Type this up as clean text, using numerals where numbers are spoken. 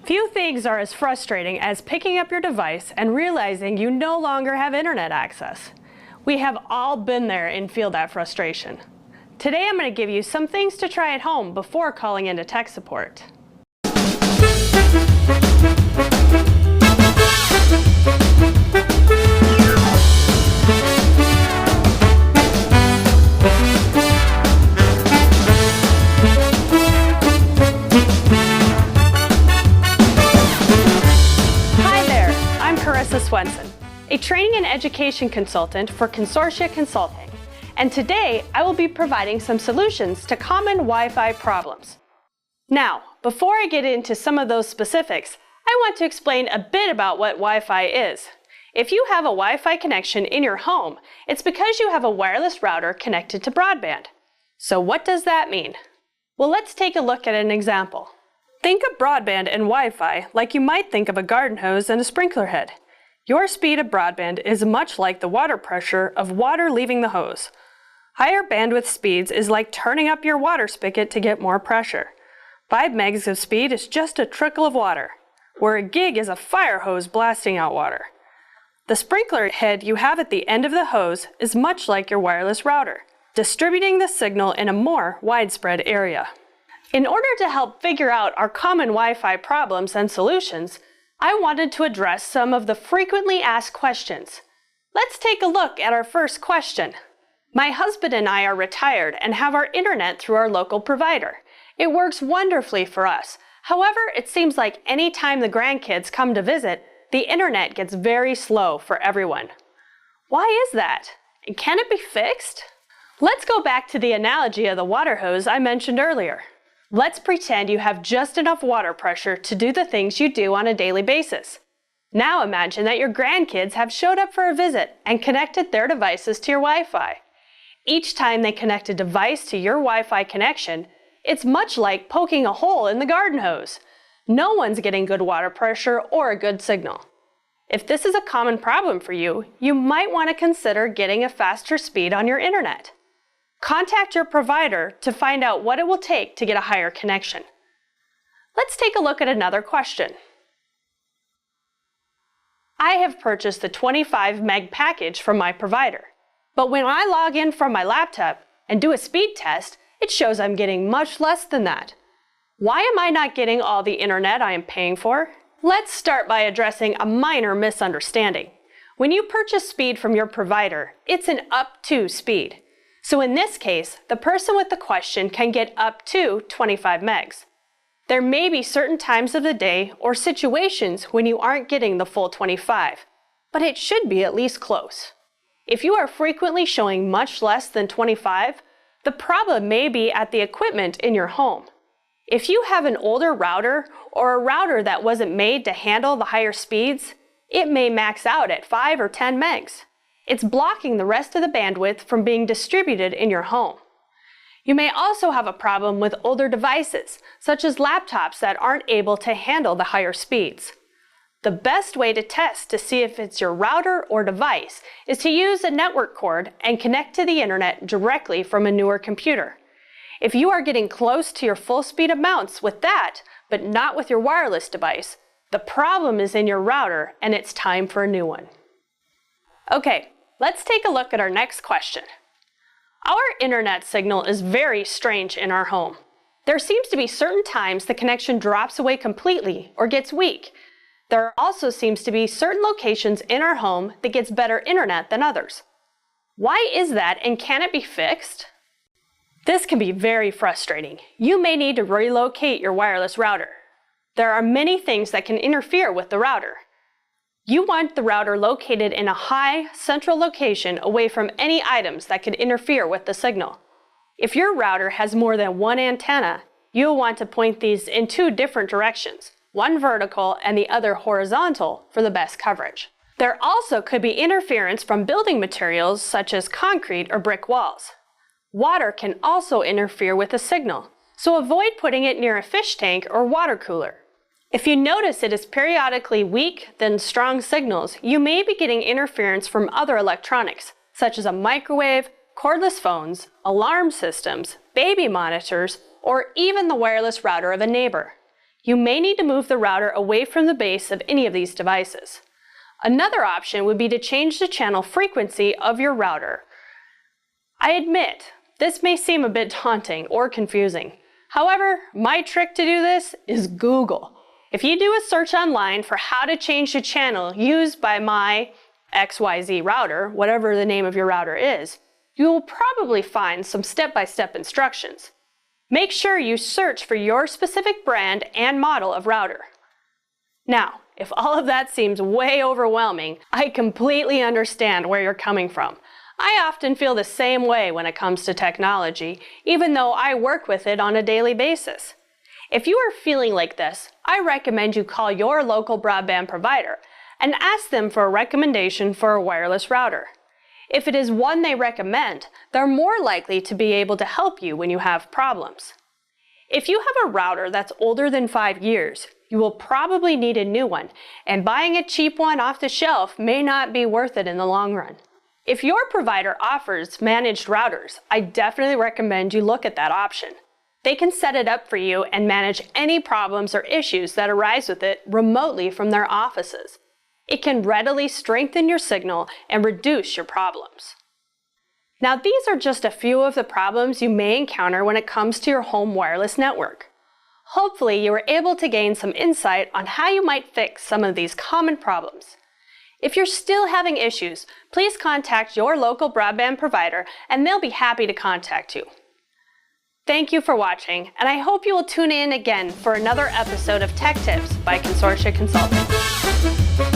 Few things are as frustrating as picking up your device and realizing you no longer have internet access. We have all been there and feel that frustration. Today I'm going to give you some things to try at home before calling into tech support. Swenson, a training and education consultant for Consortia Consulting, and today I will be providing some solutions to common Wi-Fi problems. Now, before I get into some of those specifics, I want to explain a bit about what Wi-Fi is. If you have a Wi-Fi connection in your home, it's because you have a wireless router connected to broadband. So what does that mean? Well, let's take a look at an example. Think of broadband and Wi-Fi like you might think of a garden hose and a sprinkler head. Your speed of broadband is much like the water pressure of water leaving the hose. Higher bandwidth speeds is like turning up your water spigot to get more pressure. 5 megs of speed is just a trickle of water, where a gig is a fire hose blasting out water. The sprinkler head you have at the end of the hose is much like your wireless router, distributing the signal in a more widespread area. In order to help figure out our common Wi-Fi problems and solutions, I wanted to address some of the frequently asked questions. Let's take a look at our first question. My husband and I are retired and have our internet through our local provider. It works wonderfully for us. However, it seems like any time the grandkids come to visit, the internet gets very slow for everyone. Why is that? And can it be fixed? Let's go back to the analogy of the water hose I mentioned earlier. Let's pretend you have just enough water pressure to do the things you do on a daily basis. Now imagine that your grandkids have showed up for a visit and connected their devices to your Wi-Fi. Each time they connect a device to your Wi-Fi connection, it's much like poking a hole in the garden hose. No one's getting good water pressure or a good signal. If this is a common problem for you, you might want to consider getting a faster speed on your internet. Contact your provider to find out what it will take to get a higher connection. Let's take a look at another question. I have purchased the 25 meg package from my provider, but when I log in from my laptop and do a speed test, it shows I'm getting much less than that. Why am I not getting all the internet I am paying for? Let's start by addressing a minor misunderstanding. When you purchase speed from your provider, it's an up to speed. So in this case, the person with the question can get up to 25 megs. There may be certain times of the day or situations when you aren't getting the full 25, but it should be at least close. If you are frequently showing much less than 25, the problem may be at the equipment in your home. If you have an older router or a router that wasn't made to handle the higher speeds, it may max out at 5 or 10 megs. It's blocking the rest of the bandwidth from being distributed in your home. You may also have a problem with older devices, such as laptops that aren't able to handle the higher speeds. The best way to test to see if it's your router or device is to use a network cord and connect to the internet directly from a newer computer. If you are getting close to your full speed amounts with that, but not with your wireless device, the problem is in your router and it's time for a new one. Okay. Let's take a look at our next question. Our internet signal is very strange in our home. There seems to be certain times the connection drops away completely or gets weak. There also seems to be certain locations in our home that gets better internet than others. Why is that, and can it be fixed? This can be very frustrating. You may need to relocate your wireless router. There are many things that can interfere with the router. You want the router located in a high, central location away from any items that could interfere with the signal. If your router has more than one antenna, you'll want to point these in 2 different directions, one vertical and the other horizontal, for the best coverage. There also could be interference from building materials such as concrete or brick walls. Water can also interfere with the signal, so avoid putting it near a fish tank or water cooler. If you notice it is periodically weak, then strong signals, you may be getting interference from other electronics, such as a microwave, cordless phones, alarm systems, baby monitors, or even the wireless router of a neighbor. You may need to move the router away from the base of any of these devices. Another option would be to change the channel frequency of your router. I admit, this may seem a bit daunting or confusing. However, my trick to do this is Google. If you do a search online for how to change the channel used by my XYZ router, whatever the name of your router is, you will probably find some step-by-step instructions. Make sure you search for your specific brand and model of router. Now, if all of that seems way overwhelming, I completely understand where you're coming from. I often feel the same way when it comes to technology, even though I work with it on a daily basis. If you are feeling like this, I recommend you call your local broadband provider and ask them for a recommendation for a wireless router. If it is one they recommend, they're more likely to be able to help you when you have problems. If you have a router that's older than 5 years, you will probably need a new one, and buying a cheap one off the shelf may not be worth it in the long run. If your provider offers managed routers, I definitely recommend you look at that option. They can set it up for you and manage any problems or issues that arise with it remotely from their offices. It can readily strengthen your signal and reduce your problems. Now, these are just a few of the problems you may encounter when it comes to your home wireless network. Hopefully, you were able to gain some insight on how you might fix some of these common problems. If you're still having issues, please contact your local broadband provider and they'll be happy to contact you. Thank you for watching, and I hope you will tune in again for another episode of Tech Tips by Consortia Consulting.